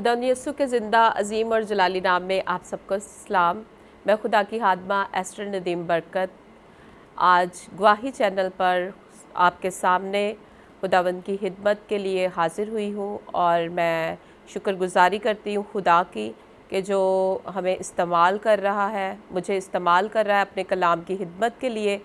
खुदावंद यीशु के ज़िंदा अज़ीम और जलाली नाम में आप सबको सलाम। मैं खुदा की खादमा एस्टर नदीम बरकत आज गवाही चैनल पर आपके सामने खुदावंद की खिदमत के लिए हाज़िर हुई हूँ और मैं शुक्रगुज़ारी करती हूँ खुदा की कि जो हमें इस्तेमाल कर रहा है, मुझे इस्तेमाल कर रहा है अपने कलाम की खिदमत के लिए।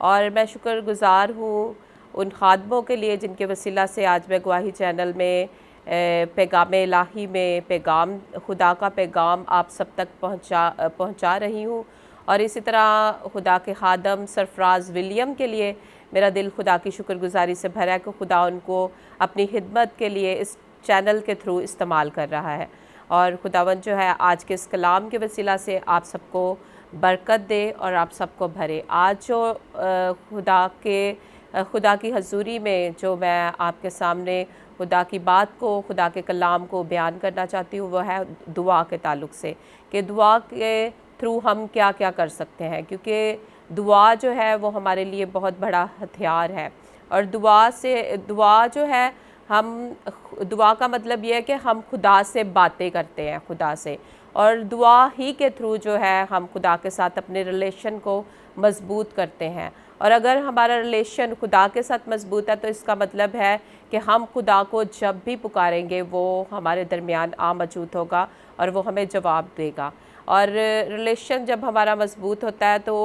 और मैं शुक्रगुज़ार हूँ उन खादमों के लिए जिनके वसीला से आज मैं गवाही चैनल में पैगाम इलाही में पैगाम खुदा का पैगाम आप सब तक पहुँचा रही हूँ। और इसी तरह खुदा के खादम सरफराज विलियम के लिए मेरा दिल खुदा की शुक्रगुज़ारी से भरा है कि खुदा उनको अपनी खिदमत के लिए इस चैनल के थ्रू इस्तेमाल कर रहा है। और खुदावंद जो है आज के इस कलाम के वसीला से आप सबको बरकत दे और आप सबको भरे। आज जो खुदा की हजूरी में जो मैं आपके सामने खुदा की बात को, खुदा के कलाम को बयान करना चाहती हूँ, वह है दुआ के ताल्लुक़ से कि दुआ के थ्रू हम क्या क्या कर सकते हैं, क्योंकि दुआ जो है वो हमारे लिए बहुत बड़ा हथियार है। और दुआ जो है, हम दुआ का मतलब ये है कि हम खुदा से बातें करते हैं, खुदा से, और दुआ ही के थ्रू जो है हम खुदा के साथ अपने रिलेशन को मज़बूत करते हैं। और अगर हमारा रिलेशन खुदा के साथ मज़बूत है तो इसका मतलब है कि हम खुदा को जब भी पुकारेंगे वो हमारे दरमियान मौजूद होगा और वो हमें जवाब देगा। और रिलेशन जब हमारा मज़बूत होता है तो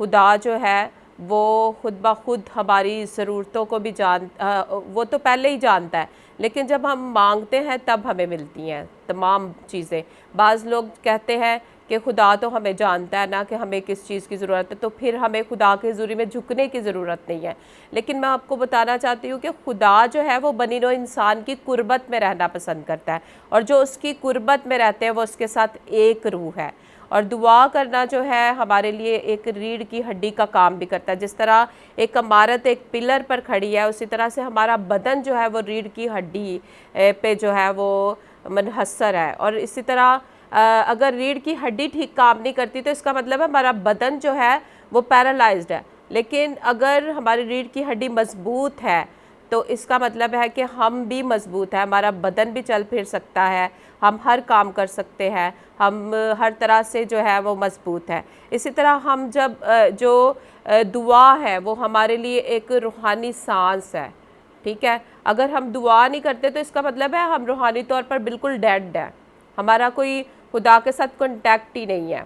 खुदा जो है वो खुद ब खुद हमारी ज़रूरतों को भी वो तो पहले ही जानता है, लेकिन जब हम मांगते हैं तब हमें मिलती हैं तमाम चीज़ें। बाज़ लोग कहते हैं कि खुदा तो हमें जानता है ना कि हमें किस चीज़ की ज़रूरत है, तो फिर हमें खुदा के हज़ूरी में झुकने की ज़रूरत नहीं है। लेकिन मैं आपको बताना चाहती हूँ कि खुदा जो है वो बनी नौई इंसान की कुर्बत में रहना पसंद करता है, और जो उसकी कुर्बत में रहते हैं वो उसके साथ एक रूह है। और दुआ करना जो है हमारे लिए एक रीढ़ की हड्डी का काम भी करता है। जिस तरह एक इमारत एक पिलर पर खड़ी है, उसी तरह से हमारा बदन जो है वो रीढ़ की हड्डी पे जो है वो मुनहसर है। और इसी तरह अगर रीढ़ की हड्डी ठीक काम नहीं करती तो इसका मतलब है हमारा बदन जो है वो पैरालाइज्ड है। लेकिन अगर हमारी रीढ़ की हड्डी मज़बूत है तो इसका मतलब है कि हम भी मज़बूत है, हमारा बदन भी चल फिर सकता है, हम हर काम कर सकते हैं, हम हर तरह से जो है वो मज़बूत है। इसी तरह हम जब दुआ है वो हमारे लिए एक रूहानी सांस है, ठीक है। अगर हम दुआ नहीं करते तो इसका मतलब है हम रूहानी तौर पर बिल्कुल डेड हैं, हमारा कोई खुदा के साथ कॉन्टैक्ट ही नहीं है।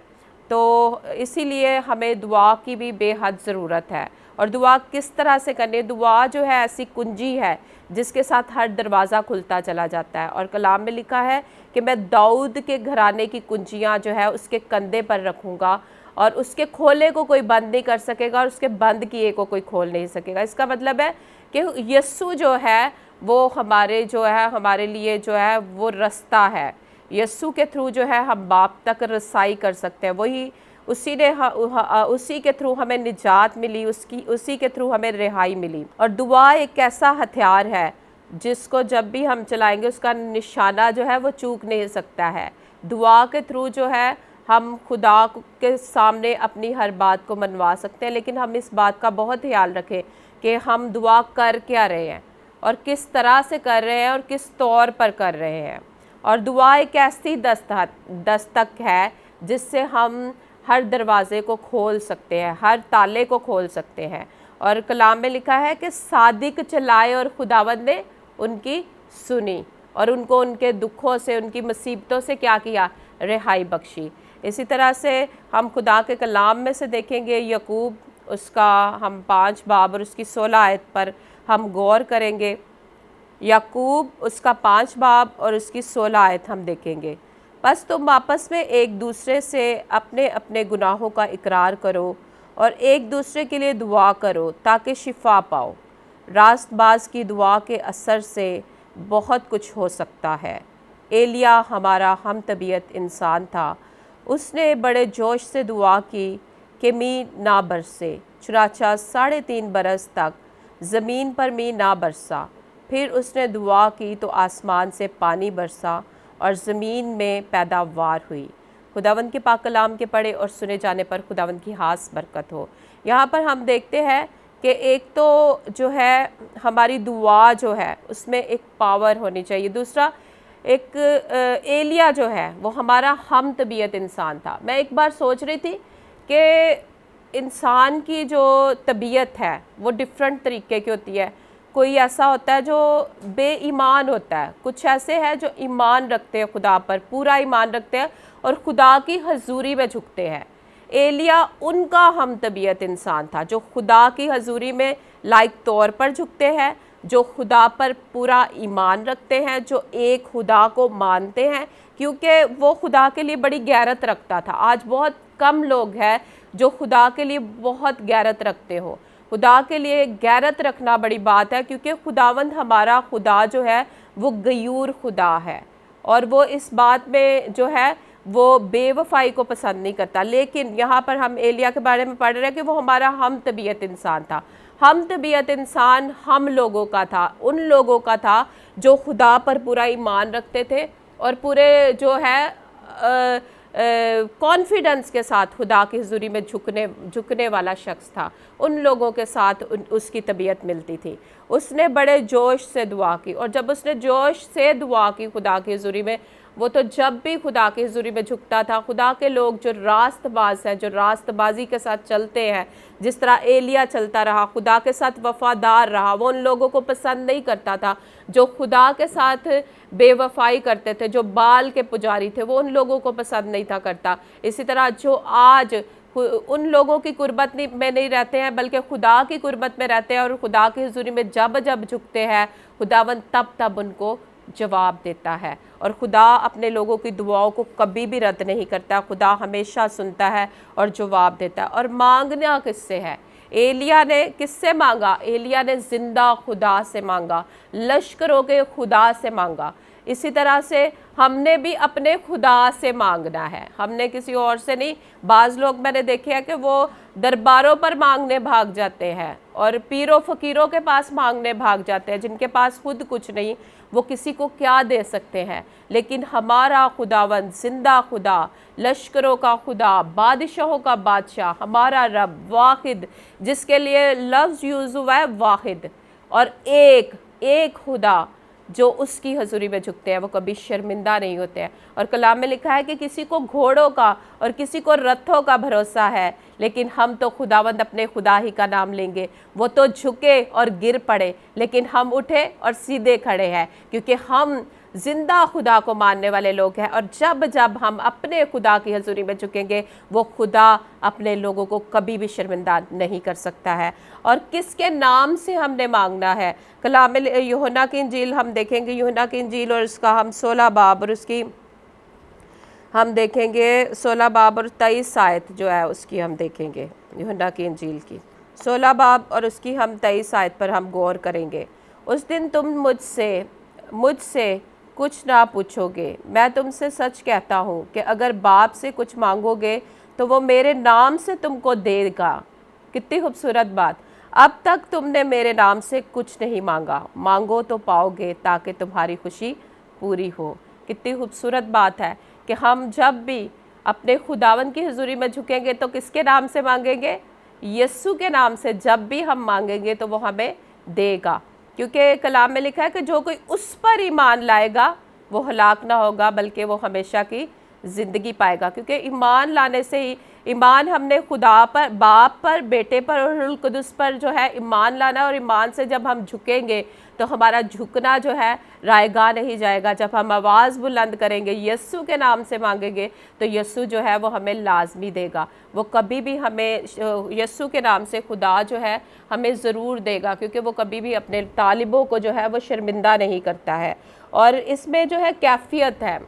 तो इसीलिए हमें दुआ की भी बेहद ज़रूरत है। और दुआ किस तरह से करनी है? दुआ जो है ऐसी कुंजी है जिसके साथ हर दरवाज़ा खुलता चला जाता है। और कलाम में लिखा है कि मैं दाऊद के घराने की कुंजियाँ जो है उसके कंधे पर रखूँगा, और उसके खोले को कोई बंद नहीं कर सकेगा और उसके बंद किए को कोई खोल नहीं सकेगा। इसका मतलब है कि यीशु जो है वो हमारे लिए जो है वो रास्ता है। यीशु के थ्रू जो है हम बाप तक रसाई कर सकते हैं। उसी के थ्रू हमें निजात मिली, उसी के थ्रू हमें रिहाई मिली। और दुआ एक ऐसा हथियार है जिसको जब भी हम चलाएंगे उसका निशाना जो है वो चूक नहीं सकता है। दुआ के थ्रू जो है हम खुदा के सामने अपनी हर बात को मनवा सकते हैं। लेकिन हम इस बात का बहुत ख्याल रखें कि हम दुआ कर क्या रहे हैं और किस तरह से कर रहे हैं और किस तौर पर कर रहे हैं। और दुआ एक ऐसी दस्तक है जिससे हम हर दरवाज़े को खोल सकते हैं, हर ताले को खोल सकते हैं। और कलाम में लिखा है कि सादिक चलाए और खुदावंद ने उनकी सुनी और उनको उनके दुखों से, उनकी मुसीबतों से क्या किया? रिहाई बख्शी। इसी तरह से हम खुदा के कलाम में से देखेंगे यकूब, उसका हम 5 बाब और उसकी 16 आयत पर हम गौर करेंगे। याकूब उसका 5 बाब और उसकी 16 आयत हम देखेंगे। बस तुम आपस में एक दूसरे से अपने अपने गुनाहों का इकरार करो और एक दूसरे के लिए दुआ करो ताकि शिफा पाओ। रास्तबाज की दुआ के असर से बहुत कुछ हो सकता है। एलिया हमारा हम तबीयत इंसान था, उसने बड़े जोश से दुआ की कि मींह ना बरसे, चुनाचा 3.5 बरस तक ज़मीन पर मींह ना बरसा। फिर उसने दुआ की तो आसमान से पानी बरसा और ज़मीन में पैदावार हुई। खुदावंद के पाक कलाम के पढ़े और सुने जाने पर खुदावंद की खास बरकत हो। यहाँ पर हम देखते हैं कि एक तो जो है हमारी दुआ जो है उसमें एक पावर होनी चाहिए। दूसरा एक एलिया जो है वो हमारा हम तबीयत इंसान था। मैं एक बार सोच रही थी कि इंसान की जो तबीयत है वो डिफरेंट तरीके की होती है। कोई ऐसा होता है जो बेईमान होता है, कुछ ऐसे हैं जो ईमान रखते हैं खुदा पर, पूरा ईमान रखते हैं और खुदा की हजूरी में झुकते हैं। एलिया उनका हम तबीयत इंसान था जो खुदा की हजूरी में लायक तौर पर झुकते हैं, जो खुदा पर पूरा ईमान रखते हैं, जो एक खुदा को मानते हैं, क्योंकि वो खुदा के लिए बड़ी गैरत रखता था। आज बहुत कम लोग हैं जो खुदा के लिए बहुत गैरत रखते हो। खुदा के लिए गैरत रखना बड़ी बात है, क्योंकि खुदावंद हमारा खुदा जो है वो गयूर खुदा है और वो इस बात में जो है वो बेवफाई को पसंद नहीं करता। लेकिन यहाँ पर हम एलिया के बारे में पढ़ रहे हैं कि वो हमारा हम तबीयत इंसान था। हम तबीयत इंसान हम लोगों का था, उन लोगों का था जो खुदा पर पूरा ईमान रखते थे और पूरे जो है कॉन्फिडेंस के साथ खुदा की हुजूरी में झुकने वाला शख्स था। उन लोगों के साथ उसकी तबीयत मिलती थी। उसने बड़े जोश से दुआ की, और जब उसने जोश से दुआ की खुदा की हुजूरी में, वो तो जब भी खुदा की हुजूरी में झुकता था, खुदा के लोग जो रास्तबाज हैं, जो रास्तबाजी के साथ चलते हैं, जिस तरह एलिया चलता रहा, खुदा के साथ वफादार रहा, वो उन लोगों को पसंद नहीं करता था। जो खुदा के साथ बेवफाई करते थे, जो बाल के पुजारी थे, वो उन लोगों को पसंद नहीं था करता। इसी तरह जो आज उन लोगों की कुर्बत में नहीं रहते हैं, बल्कि खुदा की कुर्बत में रहते हैं और खुदा की हुजूरी में जब जब झुकते हैं, खुदावंद तब तब उनको जवाब देता है। और खुदा अपने लोगों की दुआओं को कभी भी रद्द नहीं करता। खुदा हमेशा सुनता है और जवाब देता है। और मांगना किससे है? एलिया ने किससे मांगा? एलिया ने जिंदा खुदा से मांगा, लश्करों के खुदा से मांगा। इसी तरह से हमने भी अपने खुदा से मांगना है, हमने किसी और से नहीं। बाज़ लोग मैंने देखे हैं कि वो दरबारों पर मांगने भाग जाते हैं और पीरों फ़कीरों के पास मांगने भाग जाते हैं, जिनके पास खुद कुछ नहीं, वो किसी को क्या दे सकते हैं। लेकिन हमारा खुदावंद, जिंदा खुदा, लश्करों का खुदा, बादशाहों का बादशाह, हमारा रब वाहिद, जिसके लिए लफ्ज़ यूज़ हुआ है वाहिद, और एक खुदा जो उसकी हजूरी में झुकते हैं वो कभी शर्मिंदा नहीं होते हैं। और कलाम में लिखा है कि किसी को घोड़ों का और किसी को रथों का भरोसा है, लेकिन हम तो खुदावंद अपने खुदा ही का नाम लेंगे। वो तो झुके और गिर पड़े, लेकिन हम उठे और सीधे खड़े हैं, क्योंकि हम जिंदा खुदा को मानने वाले लोग हैं। और जब जब हम अपने खुदा की हजूरी में झुकेंगे, वो खुदा अपने लोगों को कभी भी शर्मिंदा नहीं कर सकता है। और किसके नाम से हमने मांगना है? कलाम यूहन्ना की इंजील हम देखेंगे, यूहन्ना की इंजील और उसका हम 16 बाब और उसकी हम देखेंगे 16 बाब और 23 आयत जो है उसकी हम देखेंगे। यूहन्ना की इंजील की 16 बाब और उसकी हम 23 आयत पर हम गौर करेंगे। उस दिन तुम मुझसे कुछ ना पूछोगे। मैं तुमसे सच कहता हूँ कि अगर बाप से कुछ मांगोगे तो वो मेरे नाम से तुमको देगा। कितनी खूबसूरत बात। अब तक तुमने मेरे नाम से कुछ नहीं मांगा, मांगो तो पाओगे ताकि तुम्हारी खुशी पूरी हो। कितनी खूबसूरत बात है कि हम जब भी अपने खुदावन की हुजूरी में झुकेंगे तो किसके नाम से मांगेंगे? यीशु के नाम से। जब भी हम मांगेंगे तो वो हमें देगा, क्योंकि कलाम में लिखा है कि जो कोई उस पर ईमान लाएगा वो हलाक ना होगा, बल्कि वो हमेशा की ज़िंदगी पाएगा। क्योंकि ईमान लाने से ही, ईमान हमने खुदा पर, बाप पर, बेटे पर और रूहुल कुदुस पर जो है ईमान लाना। और ईमान से जब हम झुकेंगे तो हमारा झुकना जो है रायगा नहीं जाएगा। जब हम आवाज़ बुलंद करेंगे, यीशु के नाम से मांगेंगे, तो यीशु जो है वो हमें लाजमी देगा। वो कभी भी हमें, यीशु के नाम से खुदा जो है हमें ज़रूर देगा, क्योंकि वो कभी भी अपने तालिबों को जो है वो शर्मिंदा नहीं करता है। और इसमें जो है कैफियत है,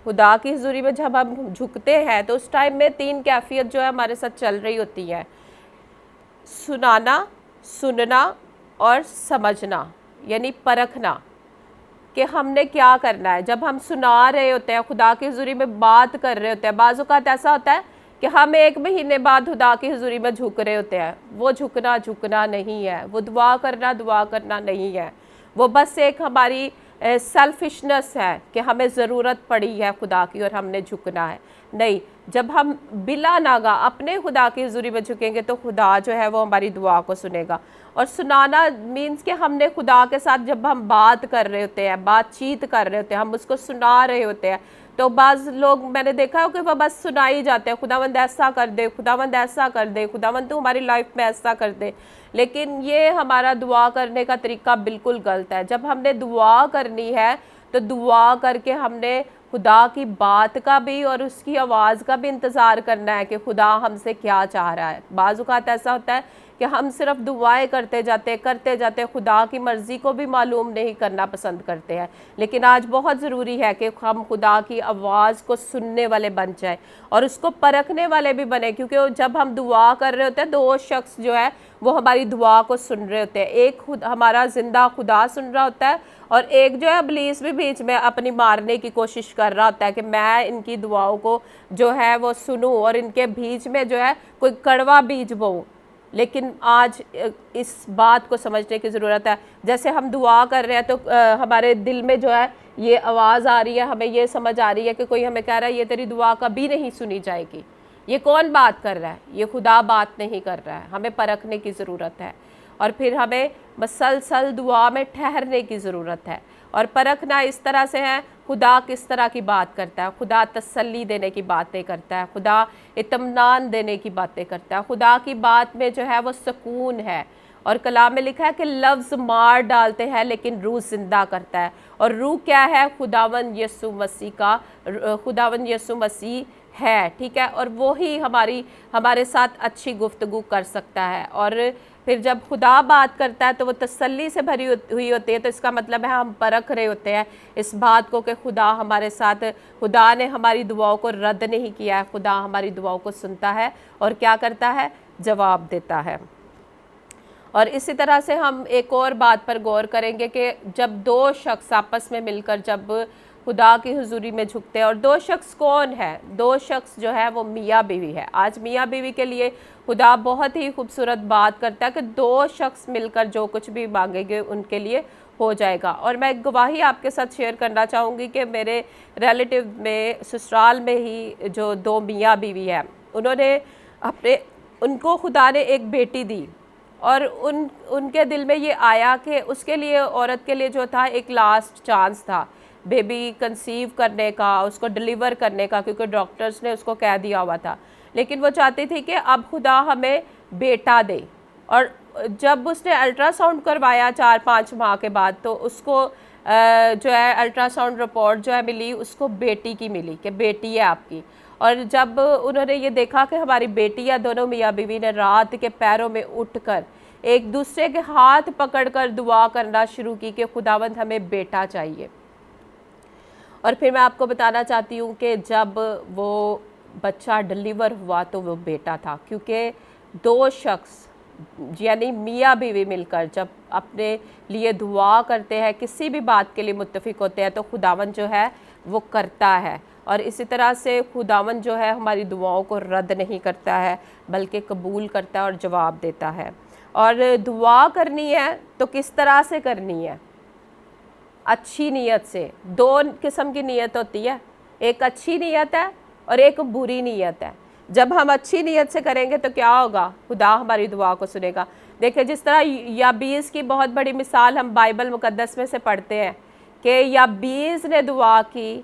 खुदा की हुजूरी में जब हम झुकते हैं तो उस टाइम में 3 कैफियत जो है हमारे साथ चल रही होती है। सुनना और समझना, यानी परखना कि हमने क्या करना है। जब हम सुना रहे होते हैं, खुदा की हुजूरी में बात कर रहे होते हैं, बाज़ औक़ात ऐसा होता है कि हम 1 महीने बाद खुदा की हुजूरी में झुक रहे होते हैं। वो झुकना नहीं है, वो दुआ करना नहीं है। वो बस एक हमारी सेल्फिशनेस है कि हमें ज़रूरत पड़ी है खुदा की और हमने झुकना है। नहीं, जब हम बिला नागा अपने खुदा की हुजूरी में झुकेंगे तो खुदा जो है वो हमारी दुआ को सुनेगा। और सुनाना मीन्स कि हमने खुदा के साथ जब हम बात कर रहे होते हैं, बातचीत कर रहे होते हैं, हम उसको सुना रहे होते हैं, तो बाज़ लोग मैंने देखा है कि वह बस सुनाई जाते हैं, खुदावंद ऐसा कर दे, खुदावंद ऐसा कर दे, खुदावंद तू हमारी लाइफ में ऐसा कर दे। लेकिन ये हमारा दुआ करने का तरीका बिल्कुल गलत है। जब हमने दुआ करनी है तो दुआ करके हमने खुदा की बात का भी और उसकी आवाज़ का भी इंतज़ार करना है कि खुदा हमसे क्या चाह रहा है। बाज़ औक़ात ऐसा होता है कि हम सिर्फ दुआएं करते जाते खुदा की मर्ज़ी को भी मालूम नहीं करना पसंद करते हैं। लेकिन आज बहुत ज़रूरी है कि हम खुदा की आवाज़ को सुनने वाले बन जाए और उसको परखने वाले भी बने, क्योंकि जब हम दुआ कर रहे होते हैं दो शख्स जो है वो हमारी दुआ को सुन रहे होते हैं। एक खुद हमारा ज़िंदा खुदा सुन रहा होता है और एक जो है इब्लीस भी बीच में अपनी मारने की कोशिश कर रहा होता है कि मैं इनकी दुआओं को जो है वो सुनूं और इनके बीच में जो है कोई कड़वा बीज बोऊं। लेकिन आज इस बात को समझने की ज़रूरत है। जैसे हम दुआ कर रहे हैं तो हमारे दिल में जो है ये आवाज़ आ रही है, हमें ये समझ आ रही है कि कोई हमें कह रहा है ये तेरी दुआ कभी नहीं सुनी जाएगी। ये कौन बात कर रहा है? ये खुदा बात नहीं कर रहा है। हमें परखने की ज़रूरत है और फिर हमें मसलसल दुआ में ठहरने की ज़रूरत है। और परखना इस तरह से है, खुदा किस तरह की बात करता है। खुदा तसल्ली देने की बातें करता है, खुदा इत्मीनान देने की बातें करता है, खुदा की बात में जो है वो सुकून है। और कलाम में लिखा है कि लफ्ज़ मार डालते हैं लेकिन रूह जिंदा करता है। और रूह क्या है? खुदावंद यीशु मसीह का, खुदावंद यीशु मसीह है, ठीक है। और वो ही हमारे साथ अच्छी गुफ्तगू कर सकता है। और फिर जब खुदा बात करता है तो वो तसल्ली से भरी हुई होती है, तो इसका मतलब है हम परख रहे होते हैं इस बात को कि खुदा हमारे साथ, खुदा ने हमारी दुआओं को रद्द नहीं किया है, खुदा हमारी दुआओं को सुनता है और क्या करता है? जवाब देता है। और इसी तरह से हम एक और बात पर गौर करेंगे कि जब दो शख्स आपस में मिलकर जब खुदा की हुजूरी में झुकते हैं, और दो शख्स कौन है? दो शख्स जो है वो मियाँ बीवी है। आज मियाँ बीवी के लिए खुदा बहुत ही खूबसूरत बात करता है कि दो शख्स मिलकर जो कुछ भी मांगेंगे उनके लिए हो जाएगा। और मैं गवाही आपके साथ शेयर करना चाहूँगी कि मेरे रिलेटिव में ससुराल में ही जो दो मियाँ बीवी हैं, उनको खुदा ने एक बेटी दी और उनके दिल में ये आया कि उसके लिए, औरत के लिए जो था एक लास्ट चांस था बेबी कंसीव करने का, उसको डिलीवर करने का, क्योंकि डॉक्टर्स ने उसको कह दिया हुआ था। लेकिन वो चाहती थी कि अब खुदा हमें बेटा दे। और जब उसने अल्ट्रासाउंड करवाया 4-5 माह के बाद, तो उसको जो है अल्ट्रासाउंड रिपोर्ट जो है मिली, उसको बेटी की मिली कि बेटी है आपकी। और जब उन्होंने ये देखा कि हमारी बेटी है, दोनों मियाँ बीवी ने रात के पैरों में उठकर एक दूसरे के हाथ पकड़कर दुआ करना शुरू की कि खुदावंद हमें बेटा चाहिए। और फिर मैं आपको बताना चाहती हूँ कि जब वो बच्चा डिलीवर हुआ तो वो बेटा था, क्योंकि दो शख्स यानी मियाँ बीवी मिलकर जब अपने लिए दुआ करते हैं, किसी भी बात के लिए मुत्तफिक होते हैं, तो खुदावंद जो है वो करता है। और इसी तरह से खुदावंद जो है हमारी दुआओं को रद्द नहीं करता है, बल्कि कबूल करता है और जवाब देता है। और दुआ करनी है तो किस तरह से करनी है? अच्छी नीयत से। दो किस्म की नीयत होती है, एक अच्छी नीयत है और एक बुरी नीयत है। जब हम अच्छी नीयत से करेंगे तो क्या होगा? खुदा हमारी दुआ को सुनेगा। देखिए, जिस तरह याबीस की बहुत बड़ी मिसाल हम बाइबल मुकद्दस में से पढ़ते हैं कि याबीस ने दुआ की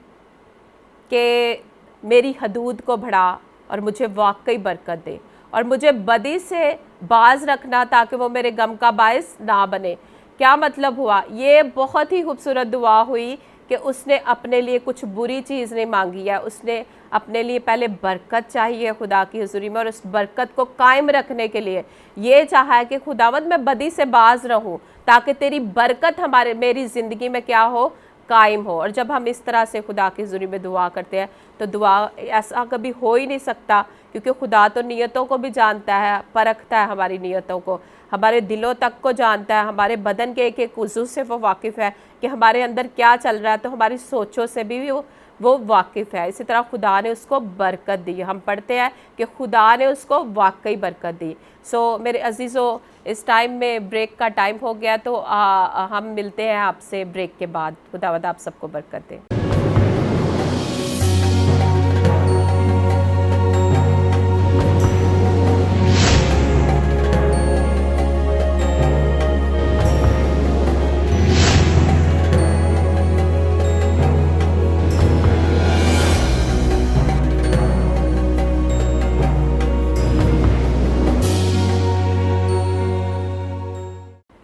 कि मेरी हदूद को बढ़ा और मुझे वाकई बरकत दे और मुझे बदी से बाज रखना ताकि वो मेरे गम का बायस ना बने। क्या मतलब हुआ? ये बहुत ही खूबसूरत दुआ हुई कि उसने अपने लिए कुछ बुरी चीज़ नहीं मांगी है, उसने अपने लिए पहले बरकत चाहिए खुदा की हुजूरी में, और उस बरकत को कायम रखने के लिए ये चाहा है कि खुदावंद मैं बदी से बाज रहूं ताकि तेरी बरकत मेरी ज़िंदगी में क्या हो? कायम हो। और जब हम इस तरह से खुदा की हुजूरी में दुआ करते हैं तो दुआ ऐसा कभी हो ही नहीं सकता, क्योंकि खुदा तो नीयतों को भी जानता है, परखता है हमारी नीयतों को, हमारे दिलों तक को जानता है, हमारे बदन के एक एक उज़ू से वो वाकिफ़ है कि हमारे अंदर क्या चल रहा है, तो हमारी सोचों से भी वो वाकिफ़ है। इसी तरह खुदा ने उसको बरकत दी। हम पढ़ते हैं कि खुदा ने उसको वाकई बरकत दी। सो मेरे अजीज़ों, इस टाइम में ब्रेक का टाइम हो गया, तो हम मिलते हैं आपसे ब्रेक के बाद। खुदावंद आप सबको बरकत दे।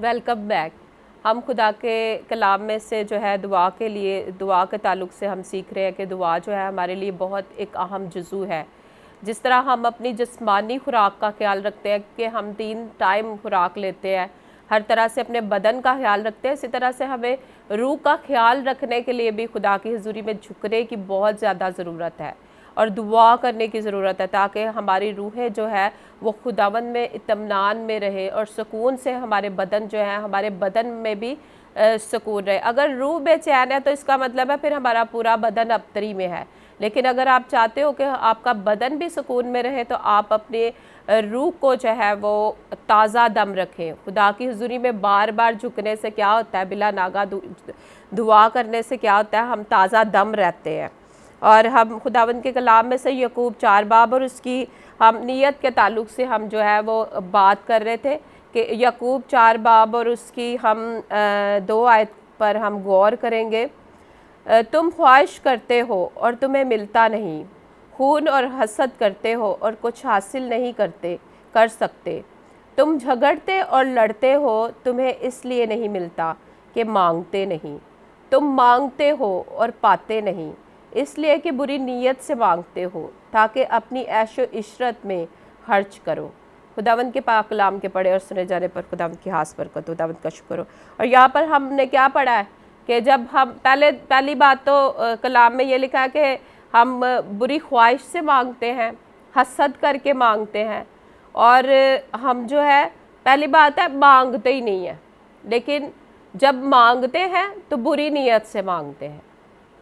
Welcome back. हम खुदा के कलाम में से जो है दुआ के लिए, दुआ के ताल्लुक़ से हम सीख रहे हैं कि दुआ जो है हमारे लिए बहुत एक अहम जुज़ू है। जिस तरह हम अपनी जिस्मानी खुराक का ख्याल रखते हैं कि हम 3 टाइम खुराक लेते हैं, हर तरह से अपने बदन का ख्याल रखते हैं, इसी तरह से हमें रूह का ख्याल रखने के लिए भी खुदा की हुज़ूरी में झुकने की बहुत ज़्यादा ज़रूरत है और दुआ करने की ज़रूरत है, ताकि हमारी रूहें जो है वो खुदावंद में इत्मीनान में रहे और सुकून से हमारे बदन जो है, हमारे बदन में भी सुकून रहे। अगर रूह बेचैन है तो इसका मतलब है फिर हमारा पूरा बदन अबतरी में है। लेकिन अगर आप चाहते हो कि आपका बदन भी सुकून में रहे तो आप अपने रूह को जो है वो ताज़ा दम रखें। खुदा की हुज़ूरी में बार बार झुकने से क्या होता है, बिला नागा दुआ करने से क्या होता है, हम ताज़ा दम रहते हैं। और हम खुदावंद के कलाम में से यकूब 4 बाब और उसकी हम नीयत के ताल्लुक़ से हम जो है वो बात कर रहे थे कि यकूब 4 बाब और उसकी हम 2 आयत पर हम गौर करेंगे। तुम ख्वाहिश करते हो और तुम्हें मिलता नहीं, खून और हसद करते हो और कुछ हासिल नहीं कर सकते। तुम झगड़ते और लड़ते हो, तुम्हें इसलिए नहीं मिलता कि मांगते नहीं। तुम मांगते हो और पाते नहीं, इसलिए कि बुरी नीयत से मांगते हो, ताकि अपनी ऐशो इशरत में खर्च करो। खुदावंद के पाक कलाम के पढ़े और सुने जाने पर खुदावंद की खास बरकत, खुदावंद का शुक्र हो। और यहाँ पर हमने क्या पढ़ा है कि जब हम पहली बात तो कलाम में ये लिखा है कि हम बुरी ख्वाहिश से मांगते हैं, हसद करके मांगते हैं, और हम जो है पहली बात है मांगते ही नहीं है। लेकिन जब मांगते हैं तो बुरी नीयत से मांगते हैं।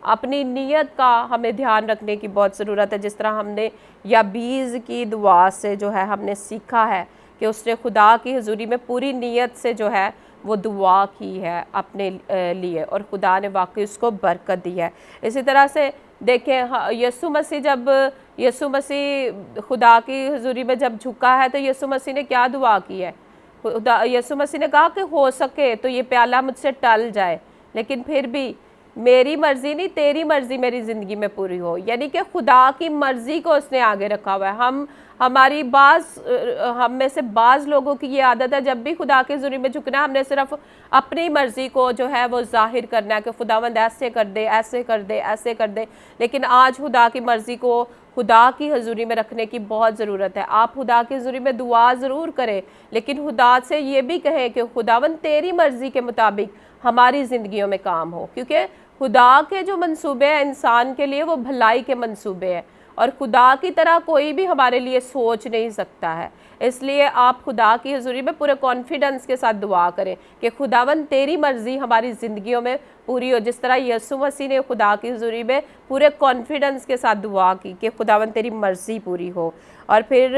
अपनी नीयत का हमें ध्यान रखने की बहुत ज़रूरत है। जिस तरह हमने याबीज़ की दुआ से जो है हमने सीखा है कि उसने खुदा की हुज़ूरी में पूरी नीयत से जो है वो दुआ की है अपने लिए, और खुदा ने वाकई उसको बरकत दी है। इसी तरह से देखें, यीशु मसीह खुदा की हुज़ूरी में जब झुका है तो यीशु मसीह ने क्या दुआ की है? यीशु मसीह ने कहा कि हो सके तो ये प्याला मुझसे टल जाए, लेकिन फिर भी मेरी मर्ज़ी नहीं तेरी मर्ज़ी मेरी ज़िंदगी में पूरी हो। यानी कि खुदा की मर्ज़ी को उसने आगे रखा हुआ है। हम में से बाज़ लोगों की ये आदत है, जब भी खुदा के ज़ुरी में झुकना है हमने सिर्फ अपनी मर्ज़ी को जो है वो ज़ाहिर करना है कि खुदावंद ऐसे कर दे, ऐसे कर दे, ऐसे कर दे। लेकिन आज खुदा की मर्ज़ी को खुदा की हज़ूरी में रखने की बहुत ज़रूरत है। आप खुदा की हज़ूरी में दुआ ज़रूर करें, लेकिन खुदा से ये भी कहें कि खुदावंद तेरी मर्ज़ी के मुताबिक हमारी ज़िंदगियों में काम हो, क्योंकि खुदा के जो मंसूबे हैं इंसान के लिए वो भलाई के मंसूबे हैं, और खुदा की तरह कोई भी हमारे लिए सोच नहीं सकता है। इसलिए आप खुदा की हज़ूरी में पूरे कॉन्फिडेंस के साथ दुआ करें कि खुदावंद तेरी मर्ज़ी हमारी ज़िंदगियों में पूरी हो। जिस तरह यीशु मसीह ने खुदा की हज़ूरी में पूरे कॉन्फिडेंस के साथ दुआ की कि खुदावंद तेरी मर्ज़ी पूरी हो। और फिर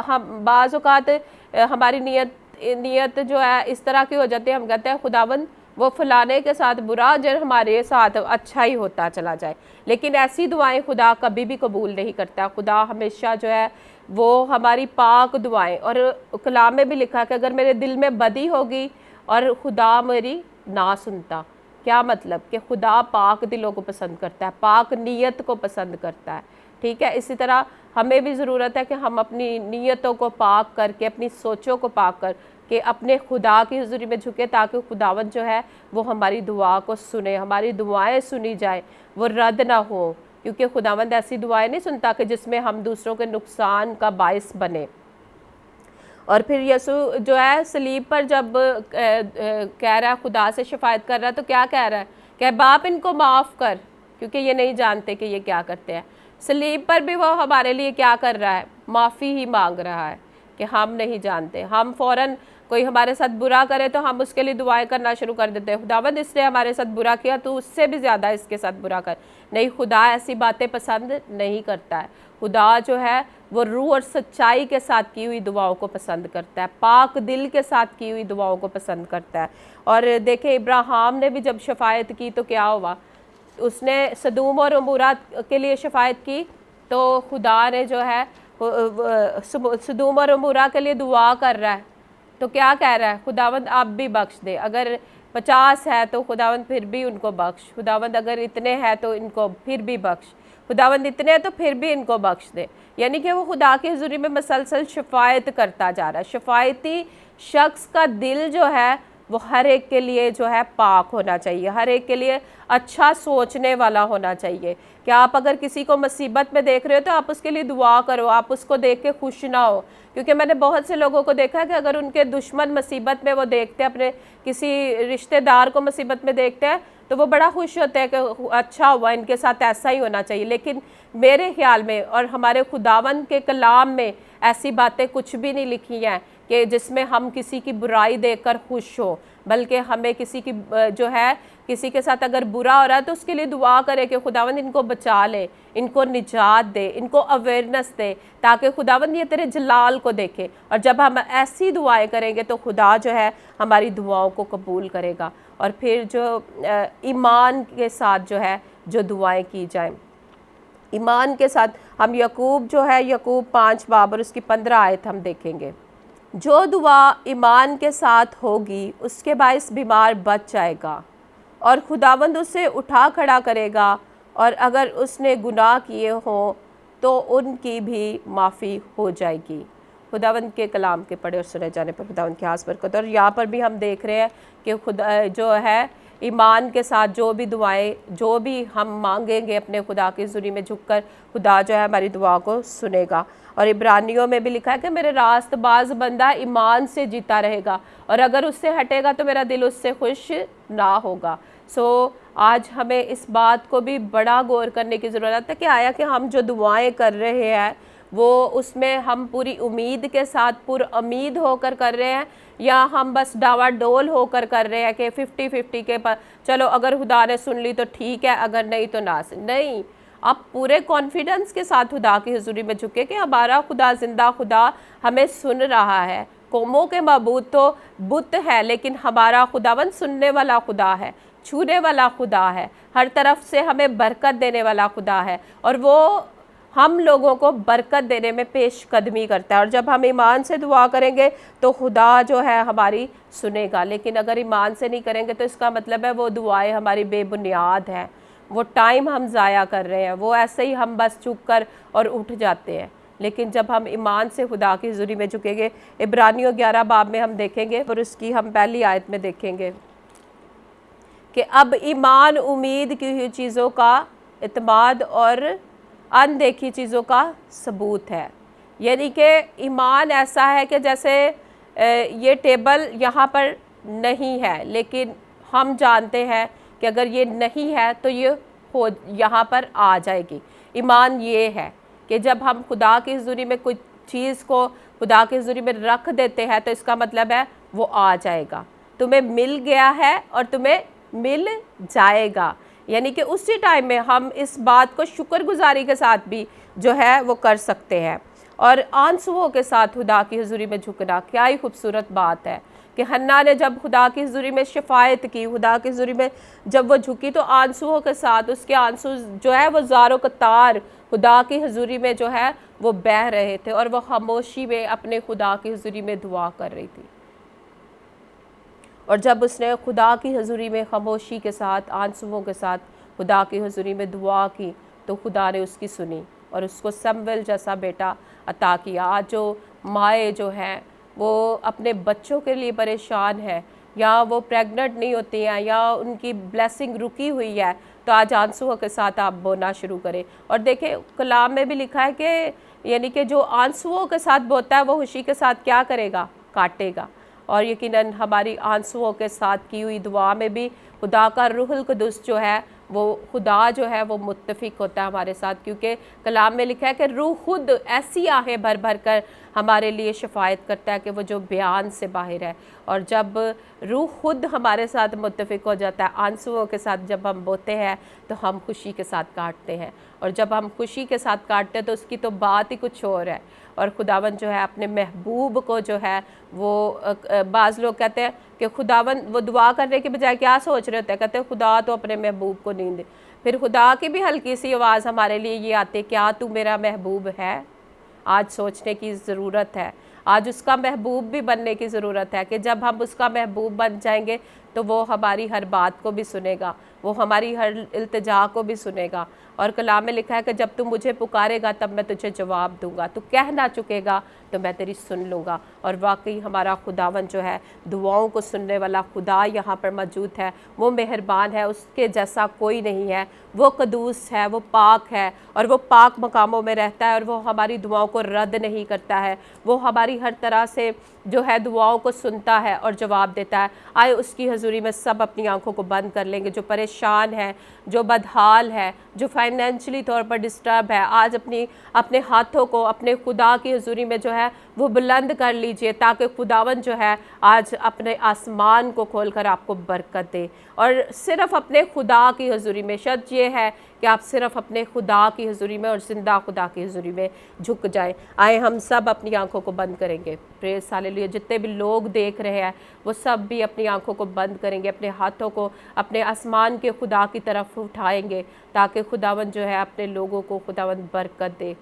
हम बाज़ औक़ात हमारी नीयत जो है इस तरह की हो जाती है, हम कहते हैं खुदावंद वो फलाने के साथ बुरा जब हमारे साथ अच्छा ही होता चला जाए। लेकिन ऐसी दुआएं खुदा कभी भी कबूल नहीं करता। खुदा हमेशा जो है वो हमारी पाक दुआएं, और कलाम में भी लिखा कि अगर मेरे दिल में बदी होगी और खुदा मेरी ना सुनता, क्या मतलब कि खुदा पाक दिलों को पसंद करता है, पाक नीयत को पसंद करता है। ठीक है, इसी तरह हमें भी ज़रूरत है कि हम अपनी नीयतों को पाक करके, अपनी सोचों को पाक कर कि अपने खुदा की हुज़ूरी में झुके, ताकि खुदावंद जो है वो हमारी दुआ को सुने, हमारी दुआएं सुनी जाए, वो रद्द ना हो। क्योंकि खुदावंद ऐसी दुआएं नहीं सुनता कि जिसमें हम दूसरों के नुकसान का बायस बने। और फिर यीशु जो है सलीब पर जब कह रहा है, खुदा से शिफायत कर रहा है, तो क्या कह रहा है कि बाप इनको माफ़ कर, क्योंकि ये नहीं जानते कि ये क्या करते हैं। सलीब पर भी वो हमारे लिए क्या कर रहा है? माफ़ी ही मांग रहा है कि हम नहीं जानते। हम फ़ौरन कोई हमारे साथ बुरा करे तो हम उसके लिए दुआएं करना शुरू कर देते हैं, खुदावंद इसने हमारे साथ बुरा किया तो उससे भी ज़्यादा इसके साथ बुरा कर। नहीं, खुदा ऐसी बातें पसंद नहीं करता है। खुदा जो है वो रूह और सच्चाई के साथ की हुई दुआओं को पसंद करता है, पाक दिल के साथ की हुई दुआओं को पसंद करता है। और देखें, इब्राहिम ने भी जब शफायत की तो क्या हुआ? उसने सदूम और अमूरा के लिए शफायत की तो खुदा ने जो है सदूम और अमूरा के लिए दुआ कर रहा है, तो क्या कह रहा है? खुदावंद आप भी बख्श दे। अगर 50 है तो खुदावंद फिर भी उनको बख्श। खुदावंद अगर इतने हैं तो इनको फिर भी बख्श। खुदावंद इतने हैं तो फिर भी इनको बख्श दे। यानी कि वो खुदा की हुज़ूरी में मसलसल शफायत करता जा रहा है। शख्स का दिल जो है वो हर एक के लिए जो है पाक होना चाहिए, हर एक के लिए अच्छा सोचने वाला होना चाहिए। कि आप अगर किसी को मुसीबत में देख रहे हो तो आप उसके लिए दुआ करो, आप उसको देख के खुश ना हो। क्योंकि मैंने बहुत से लोगों को देखा है कि अगर उनके दुश्मन मुसीबत में वो देखते हैं, अपने किसी रिश्तेदार को मुसीबत में देखते हैं, तो वो बड़ा खुश होते हैं कि अच्छा हुआ, इनके साथ ऐसा ही होना चाहिए। लेकिन मेरे ख्याल में और हमारे खुदावंद के कलाम में ऐसी बातें कुछ भी नहीं लिखी हैं कि जिसमें हम किसी की बुराई देखकर खुश हो, बल्कि हमें किसी की जो है किसी के साथ अगर बुरा हो रहा है तो उसके लिए दुआ करें कि खुदावंद इनको बचा ले, इनको निजात दे, इनको अवेयरनेस दे, ताकि खुदावंद ये तेरे जलाल को देखे। और जब हम ऐसी दुआएं करेंगे तो खुदा जो है हमारी दुआओं को कबूल करेगा। और फिर जो ईमान के साथ जो है जो दुआएं की जाएं, ईमान के साथ हम यकूब जो है, यकूब 5 बाब और उसकी 15 आयत हम देखेंगे। जो दुआ ईमान के साथ होगी उसके बाइस बीमार बच जाएगा और खुदावंद उसे उठा खड़ा करेगा, और अगर उसने गुनाह किए हों तो उनकी भी माफ़ी हो जाएगी। खुदावंद के कलाम के पढ़े और सुने जाने पर खुदावंद की खास बरकत। और यहाँ पर भी हम देख रहे हैं कि खुदा जो है ईमान के साथ जो भी दुआएं जो भी हम मांगेंगे अपने खुदा की हुज़ूरी में झुककर, खुदा जो है हमारी दुआ को सुनेगा। और इब्रानियों में भी लिखा है कि मेरे रास्तबाज बंदा ईमान से जीता रहेगा और अगर उससे हटेगा तो मेरा दिल उससे खुश ना होगा। आज हमें इस बात को भी बड़ा गौर करने की ज़रूरत है कि आया कि हम जो दुआएं कर रहे हैं वो उसमें हम पूरी उम्मीद के साथ पुरउम्मीद होकर कर रहे हैं, या हम बस डावाडोल होकर कर रहे हैं कि 50-50 के पर चलो अगर खुदा ने सुन ली तो ठीक है, अगर नहीं तो ना। नहीं, आप पूरे कॉन्फिडेंस के साथ खुदा की हुज़ूरी में झुके कि हमारा खुदा जिंदा खुदा हमें सुन रहा है। कौमों के मबूद तो बुत है, लेकिन हमारा खुदावंद सुनने वाला खुदा है, छूने वाला खुदा है, हर तरफ से हमें बरकत देने वाला खुदा है, और वो हम लोगों को बरकत देने में पेश कदमी करता है। और जब हम ईमान से दुआ करेंगे तो खुदा जो है हमारी सुनेगा। लेकिन अगर ईमान से नहीं करेंगे तो इसका मतलब है वो दुआएं हमारी बेबुनियाद हैं, वो टाइम हम ज़ाया कर रहे हैं, वो ऐसे ही हम बस चुप कर और उठ जाते हैं। लेकिन जब हम ईमान से खुदा की हुज़ूरी में झुकेंगे, इब्रानियों 11 बाब में हम देखेंगे और उसकी हम पहली आयत में देखेंगे कि अब ईमान उम्मीद की हुई चीज़ों का इत्माद और अनदेखी चीज़ों का सबूत है। यानी कि ईमान ऐसा है कि जैसे ये टेबल यहाँ पर नहीं है, लेकिन हम जानते हैं कि अगर ये नहीं है तो ये हो यहाँ पर आ जाएगी। ईमान ये है कि जब हम खुदा की हुज़ूरी में कुछ चीज़ को खुदा की हुज़ूरी में रख देते हैं तो इसका मतलब है वो आ जाएगा। तुम्हें मिल गया है और तुम्हें मिल जाएगा। यानी कि उसी टाइम में हम इस बात को शुक्रगुजारी के साथ भी जो है वो कर सकते हैं। और आंसुओं के साथ खुदा की हुज़ूरी में झुकना क्या ही खूबसूरत बात है कि हन्ना ने जब खुदा की हुज़ूरी में शिफायत की, खुदा की हुज़ूरी में जब वो झुकी तो आंसुओं के साथ उसके आंसू जो है वो ज़ारो कतार खुदा की हुज़ूरी में जो है वो बह रहे थे, और वो खामोशी में अपने खुदा की हुज़ूरी में दुआ कर रही थी। और जब उसने खुदा की हुज़ूरी में खामोशी के साथ आंसुओं के साथ खुदा की हुज़ूरी में दुआ की तो खुदा ने उसकी सुनी और उसको समवेल जैसा बेटा अता किया। आज जो माएँ जो हैं वो अपने बच्चों के लिए परेशान है, या वो प्रेग्नेंट नहीं होती हैं, या उनकी ब्लेसिंग रुकी हुई है, तो आज आंसुओं के साथ आप बोना शुरू करें। और देखें कलाम में भी लिखा है कि यानी कि जो आंसुओं के साथ बोता है वो खुशी के साथ क्या करेगा, काटेगा। और यकीनन हमारी आंसुओं के साथ की हुई दुआ में भी खुदा का रूहुल कुदुस जो है वो खुदा जो है वो मुत्तफ़िक होता है हमारे साथ, क्योंकि कलाम में लिखा है कि रूह खुद ऐसी आहें भर भर कर हमारे लिए शफ़ायत करता है कि वो जो बयान से बाहर है। और जब रूह खुद हमारे साथ मुत्तफ़िक हो जाता है, आंसुओं के साथ जब हम बोते हैं तो हम खुशी के साथ काटते हैं, और जब हम खुशी के साथ काटते हैं तो उसकी तो बात ही कुछ और है। और खुदावन जो है अपने महबूब को जो है वो बाज़ लोग कहते हैं कि खुदावन वो दुआ करने के बजाय क्या सोच रहे होते हैं, कहते हैं खुदा तो अपने महबूब को नींद दे। फिर खुदा की भी हल्की सी आवाज़ हमारे लिए ये आती है, क्या तू मेरा महबूब है? आज सोचने की ज़रूरत है, आज उसका महबूब भी बनने की ज़रूरत है कि जब हम उसका महबूब बन जाएंगे तो वो हमारी हर बात को भी सुनेगा, वो हमारी हर इल्तिजा को भी सुनेगा। और कलाम में लिखा है कि जब तू मुझे पुकारेगा तब मैं तुझे जवाब दूंगा, तू कह ना चुकेगा तो मैं तेरी सुन लूँगा। और वाकई हमारा खुदावन जो है दुआओं को सुनने वाला खुदा यहाँ पर मौजूद है। वो मेहरबान है, उसके जैसा कोई नहीं है। वो कदूस है, वो पाक है और वो पाक मकामों में रहता है और वो हमारी दुआओं को रद्द नहीं करता है। वो हमारी हर तरह से जो है दुआओं को सुनता है और जवाब देता है। आए उसकी हजूरी में सब अपनी आंखों को बंद कर लेंगे। जो परेशान है, जो बदहाल है, जो फाइनेंशियली तौर पर डिस्टर्ब है, आज अपने हाथों को अपने खुदा की हजूरी में जो है वो बुलंद कर लीजिए, ताकि खुदावन जो है आज अपने आसमान को खोलकर आपको बरकत दे। और सिर्फ अपने खुदा की हजूरी में, शर्त ये है कि आप सिर्फ अपने खुदा की हजूरी में और ज़िंदा खुदा की हजूरी में झुक जाएं। आए हम सब अपनी आंखों को बंद करेंगे। Praise hallelujah. जितने भी लोग देख रहे हैं वो सब भी अपनी आंखों को बंद करेंगे, अपने हाथों को अपने आसमान के खुदा की तरफ उठाएंगे, ताकि खुदावन जो है अपने लोगों को खुदावन बरकत दे।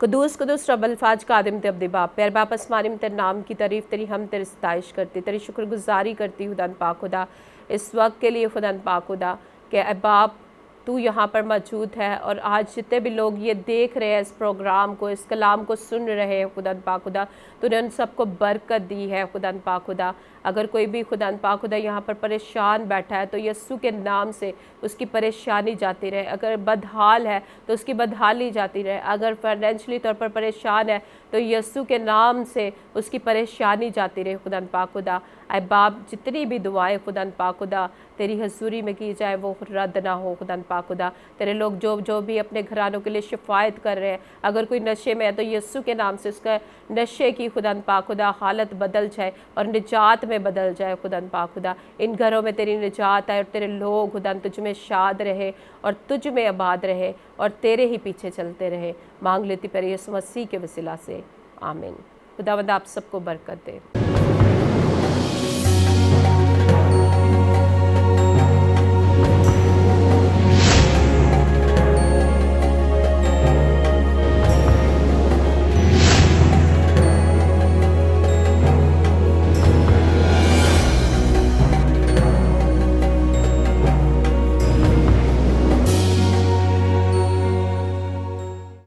कदूस कदूस रब अल्फाज का आदिम ते अब्दी बाप प्यार बाप आसमानी में तेरे नाम की तारीफ़ तेरी हम तेरी सताइश करती, तेरी शुक्रगुजारी करती खुदा पाक खुदा इस वक्त के लिए खुदा पाक खुदा कि ऐ बाप तू यहाँ पर मौजूद है। और आज जितने भी लोग ये देख रहे हैं इस प्रोग्राम को, इस कलाम को सुन रहे हैं खुदा पाक खुदा, तूने उन सबको बरकत दी है खुदा पाक खुदा। अगर कोई भी खुदा पाक खुदा यहाँ पर परेशान बैठा है तो यस्सु के नाम से उसकी परेशानी जाती रहे। अगर बदहाल है तो उसकी बदहाली जाती रहे। अगर फाइनेंशियली तौर पर परेशान है तो यस्सु के नाम से उसकी परेशानी जाती रहे खुदा पाक खुदा। ऐ बाप जितनी भी दुआएं खुदा पाक खुदा तेरी हजूरी में की जाए वो रद्द ना हो खुदा पाक खुदा। तेरे लोग जो भी अपने घरानों के लिए शिफायत कर रहे हैं, अगर कोई नशे में है तो यस्सु के नाम से उसका नशे की खुदा पाक खुदा हालत बदल जाए और निजात में बदल जाए खुदा पाक खुदा। इन घरों में तेरी निजात आए और तेरे लोग खुदा तुझ में शाद रहे और तुझ में आबाद रहे और तेरे ही पीछे चलते रहे। मांग लेती पर यीशु मसीह के वसीला से, आमीन। खुदावंद आप सबको बरकत दे।